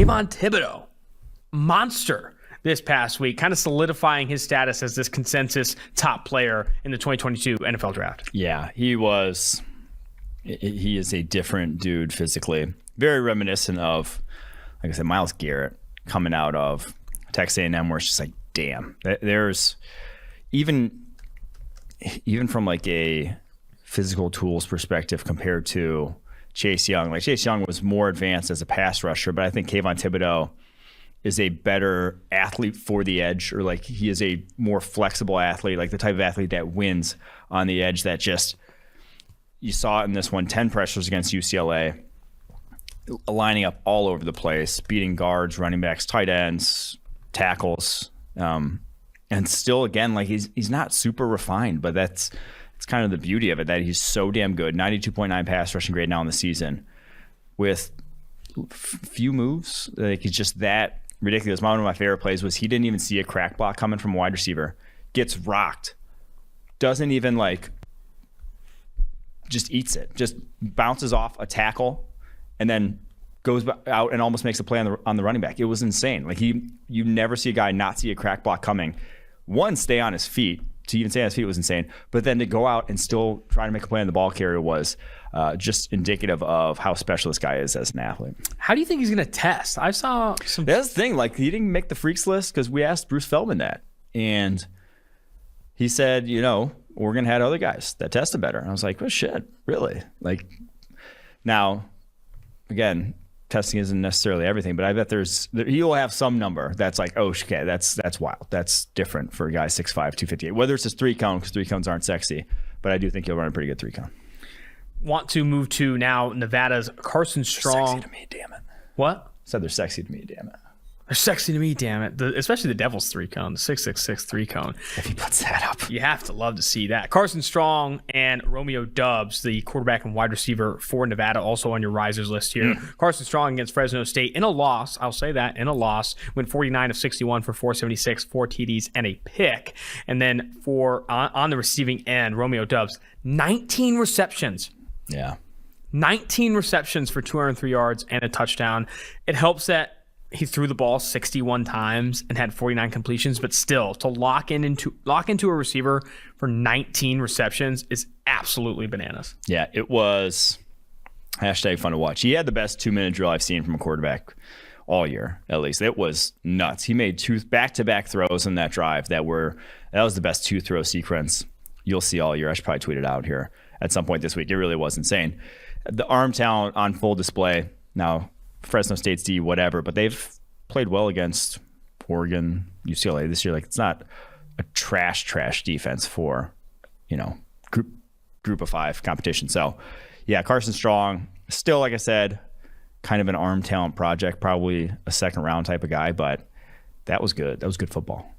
Kayvon Thibodeaux, monster this past week, kind of solidifying his status as this consensus top player in the 2022 NFL draft. Yeah, he is a different dude physically. Very reminiscent of, like I said, Myles Garrett coming out of Texas A&M, where it's just like, damn, there's even from like a physical tools perspective compared to Chase Young. Like Chase Young was more advanced as a pass rusher, but I think Kayvon Thibodeaux is a better athlete for the edge, or like he is a more flexible athlete, like the type of athlete that wins on the edge. That just, you saw it in this one, 10 pressures against UCLA, lining up all over the place, beating guards, running backs, tight ends, tackles, and still, again, like he's not super refined, but it's kind of the beauty of it, that he's so damn good. 92.9 pass rushing grade now in the season with few moves. Like he's just that ridiculous. One of my favorite plays was he didn't even see a crack block coming from a wide receiver, gets rocked, doesn't even just eats it, just bounces off a tackle and then goes out and almost makes a play on the running back. It was insane. Like you never see a guy not see a crack block coming. One, stay on his feet. To even stay on his feet was insane. But then to go out and still try to make a play on the ball carrier was just indicative of how special this guy is as an athlete. How do you think he's going to test? I saw some. That's the thing. Like, he didn't make the freaks list because we asked Bruce Feldman that. And he said, Oregon had other guys that tested better. And I was like, oh, shit, really? Like, now, again, testing isn't necessarily everything, but I bet he'll have some number that's like, oh, okay, that's wild. That's different for a guy 6'5", 258. Whether it's his 3-cone, because 3-cones aren't sexy, but I do think he'll run a pretty good 3-cone. Want to move to now Nevada's Carson Strong. Sexy to me, damn it. What? Said they're sexy to me, damn it. They're sexy to me, damn it. Especially the Devils 3-cone, the 6'6" 3-cone. If he puts that up. You have to love to see that. Carson Strong and Romeo Doubs, the quarterback and wide receiver for Nevada, also on your risers list here. Carson Strong against Fresno State in a loss. I'll say that, in a loss. Went 49 of 61 for 476, 4 TDs, and a pick. And then on the receiving end, Romeo Doubs, 19 receptions. Yeah. 19 receptions for 203 yards and a touchdown. It helps that he threw the ball 61 times and had 49 completions, but still, to lock into a receiver for 19 receptions is absolutely bananas. Yeah, it was #fun to watch. He had the best 2-minute drill I've seen from a quarterback all year, at least. It was nuts. He made 2 back-to-back throws in that drive that was the best 2-throw sequence you'll see all year. I should probably tweet it out here at some point this week. It really was insane. The arm talent on full display. Now, Fresno State's D, whatever, but they've played well against Oregon, UCLA this year. Like, it's not a trash defense for, group of 5 competition. So, yeah, Carson Strong, still, like I said, kind of an arm talent project, probably a second round type of guy, but that was good. That was good football.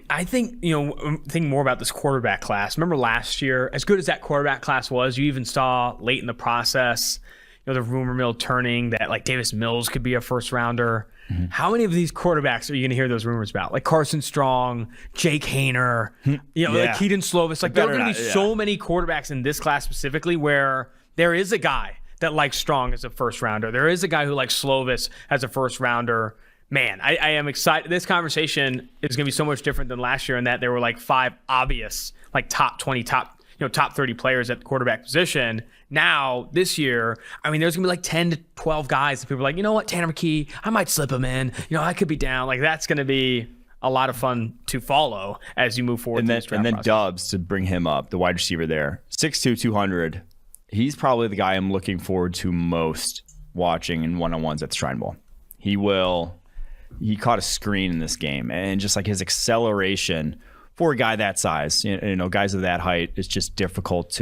I think, think more about this quarterback class. Remember last year, as good as that quarterback class was, you even saw late in the process, the rumor mill turning that like Davis Mills could be a first rounder. Mm-hmm. How many of these quarterbacks are you going to hear those rumors about? Like Carson Strong, Jake Haener, like Keaton Slovis. Like there are going to be so many quarterbacks in this class specifically where there is a guy that likes Strong as a first rounder. There is a guy who likes Slovis as a first rounder. Man, I am excited. This conversation is going to be so much different than last year in that there were like 5 obvious, like top 20, top 30 players at the quarterback position. Now, this year, there's going to be like 10 to 12 guys that people are like, you know what, Tanner McKee, I might slip him in. I could be down. Like, that's going to be a lot of fun to follow as you move forward. And then Doubs, to bring him up, the wide receiver there, 6'2", 200. He's probably the guy I'm looking forward to most watching in one-on-ones at the Shrine Bowl. He caught a screen in this game, and just like his acceleration for a guy that size, guys of that height, it's just difficult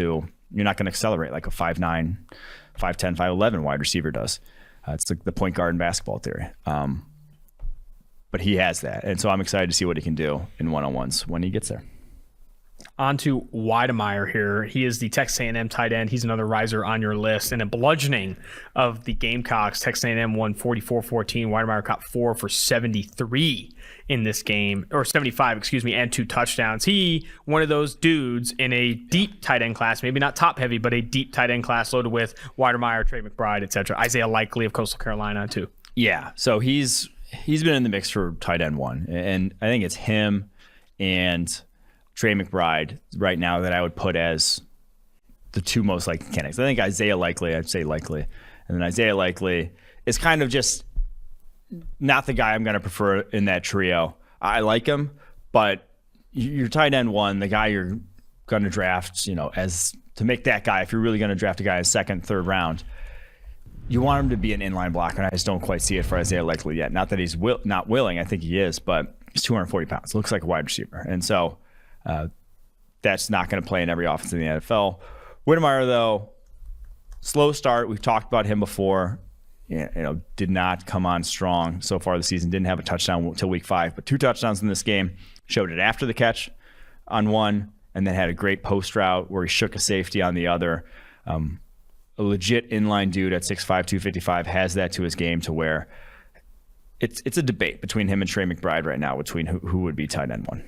you're not going to accelerate like a 5'9", 5'10", 5'11" wide receiver does. It's the point guard in basketball theory. But he has that. And so I'm excited to see what he can do in one-on-ones when he gets there. On to Weidemeyer here. He is the Texas A&M tight end. He's another riser on your list. And a bludgeoning of the Gamecocks. Texas A&M won 44-14. Weidemeyer caught 4 for 73 in this game, or 75, and 2 touchdowns. He, one of those dudes in a deep tight end class, maybe not top heavy, but a deep tight end class loaded with Weidemeyer, Trey McBride, etc. Isaiah Likely of Coastal Carolina too. Yeah, so he's been in the mix for tight end one, and I think it's him and Trey McBride right now that I would put as the two most likely candidates. I think Isaiah Likely, I'd say Likely, and then Isaiah Likely is kind of just not the guy I'm going to prefer in that trio. I like him, but your tight end one, the guy you're going to draft, as to make that guy, if you're really going to draft a guy in second, third round, you want him to be an inline blocker, and I just don't quite see it for Isaiah Likely yet. Not that he's not willing, I think he is, but he's 240 pounds. Looks like a wide receiver. And so that's not going to play in every offense in the NFL. Whitmire, though, slow start. We've talked about him before. Did not come on strong so far this season. Didn't have a touchdown until week 5, but 2 touchdowns in this game. Showed it after the catch on one, and then had a great post route where he shook a safety on the other. A legit inline dude at 6'5", 255 has that to his game to where it's a debate between him and Trey McBride right now between who would be tight end one.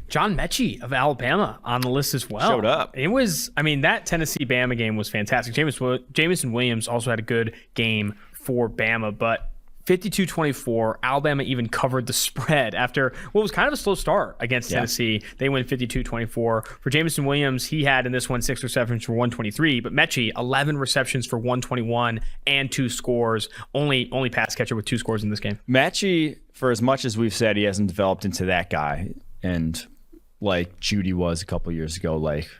John Mechie of Alabama on the list as well. Showed up. It was, that Tennessee-Bama game was fantastic. Jameson Williams also had a good game for Bama, but 52-24, Alabama even covered the spread after what was kind of a slow start against Tennessee. They win 52-24. For Jameson Williams, he had in this one 6 receptions for 123, but Mechie, 11 receptions for 121 and 2 scores. Only pass catcher with 2 scores in this game. Mechie, for as much as we've said he hasn't developed into that guy, and like Judy was a couple years ago, like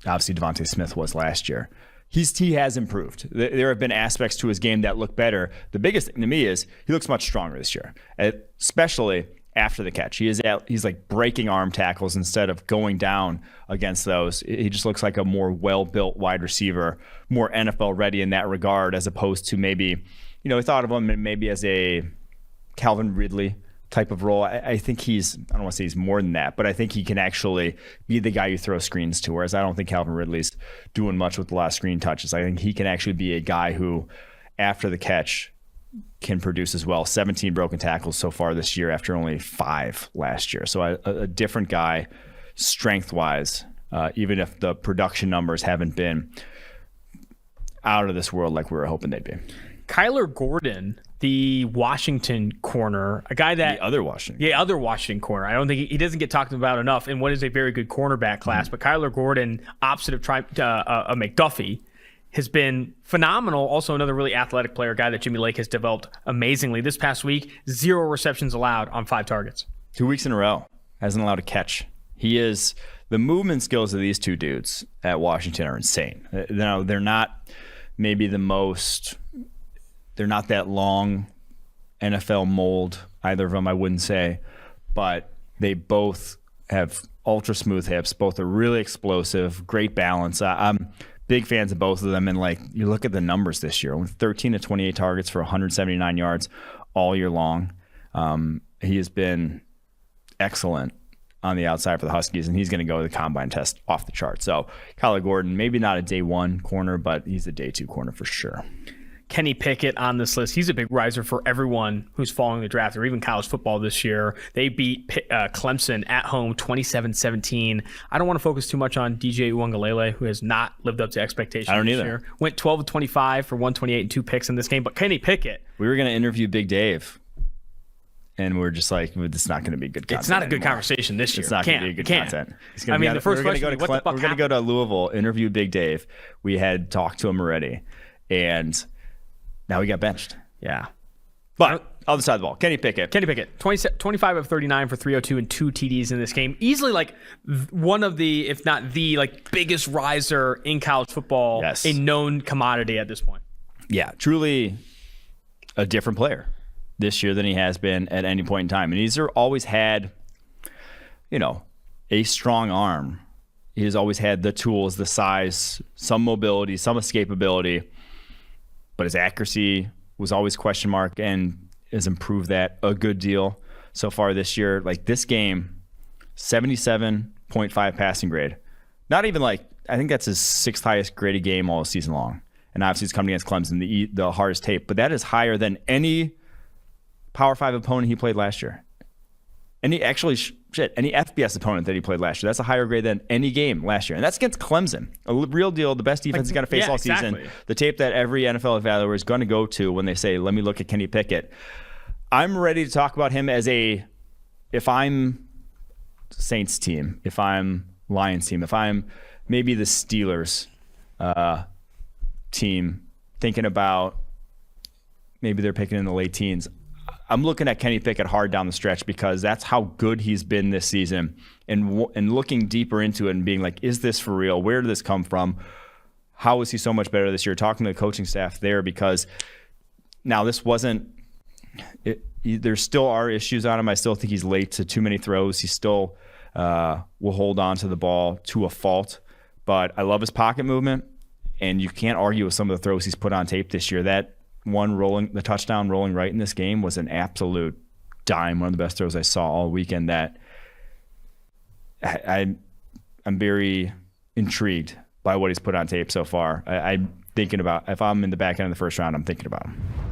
obviously Devontae Smith was last year, he has improved. There have been aspects to his game that look better. The biggest thing to me is he looks much stronger this year, especially after the catch. He's like breaking arm tackles instead of going down against those. He just looks like a more well-built wide receiver, more NFL ready in that regard, as opposed to maybe, we thought of him maybe as a Calvin Ridley type of role. I think I don't want to say he's more than that, but I think he can actually be the guy you throw screens to, whereas I don't think Calvin Ridley's doing much with a lot of screen touches. I think he can actually be a guy who, after the catch, can produce as well. 17 broken tackles so far this year after only 5 last year. So a different guy strength-wise, even if the production numbers haven't been out of this world like we were hoping they'd be. Kyler Gordon, the Washington corner, a guy that... The other Washington. Yeah, other Washington corner. I don't think he doesn't get talked about enough in what is a very good cornerback class. But Kyler Gordon, opposite of McDuffie, has been phenomenal. Also another really athletic player, guy that Jimmy Lake has developed amazingly. This past week, 0 receptions allowed on 5 targets. 2 weeks in a row. Hasn't allowed a catch. The movement skills of these two dudes at Washington are insane. They're not maybe they're not that long NFL mold, either of them, I wouldn't say, but they both have ultra smooth hips. Both are really explosive, great balance. I'm big fans of both of them. And you look at the numbers this year, with 13 to 28 targets for 179 yards all year long. He has been excellent on the outside for the Huskies, and he's going to go to the combine test off the chart. So Kyler Gordon, maybe not a day 1 corner, but he's a day 2 corner for sure. Kenny Pickett on this list. He's a big riser for everyone who's following the draft or even college football this year. They beat Clemson at home 27-17. I don't want to focus too much on DJ Uiagalelei, who has not lived up to expectations I don't this either. year. Went 12-25 for 128 and 2 picks in this game. But Kenny Pickett. We were going to interview Big Dave, and we're just like, it's not going to be good content. It's not a good anymore. Conversation this year. It's not going to be good content. The first question is, what the fuck we're going to go to Louisville, interview Big Dave. We had talked to him already, and now he got benched. Yeah. But other side of the ball, Kenny Pickett, 25 of 39 for 302 and 2 TDs in this game. Easily one of the, if not the biggest riser in college football, yes. A known commodity at this point. Yeah, truly a different player this year than he has been at any point in time. And he's always had, a strong arm. He's always had the tools, the size, some mobility, some escapability. But his accuracy was always question mark and has improved that a good deal so far this year. This game, 77.5 passing grade. Not even I think that's his 6th highest graded game all season long. And obviously he's coming against Clemson, the hardest tape. But that is higher than any Power 5 opponent he played last year. And he actually any FBS opponent that he played last year. That's a higher grade than any game last year. And that's against Clemson. A real deal, the best defense he's going to face all season. The tape that every NFL evaluator is going to go to when they say, let me look at Kenny Pickett. I'm ready to talk about him as if I'm Saints team, if I'm Lions team, if I'm maybe the Steelers team, thinking about maybe they're picking in the late teens. I'm looking at Kenny Pickett hard down the stretch because that's how good he's been this season, and looking deeper into it and being like, is this for real? Where did this come from? How is he so much better this year? Talking to the coaching staff there, because now this wasn't there still are issues on him. I still think he's late to too many throws. He still will hold on to the ball to a fault, but I love his pocket movement, and you can't argue with some of the throws he's put on tape this year. That one the touchdown rolling right in this game was an absolute dime, one of the best throws I saw all weekend. That I'm very intrigued by what he's put on tape so far. I'm thinking about, if I'm in the back end of the first round, I'm thinking about him.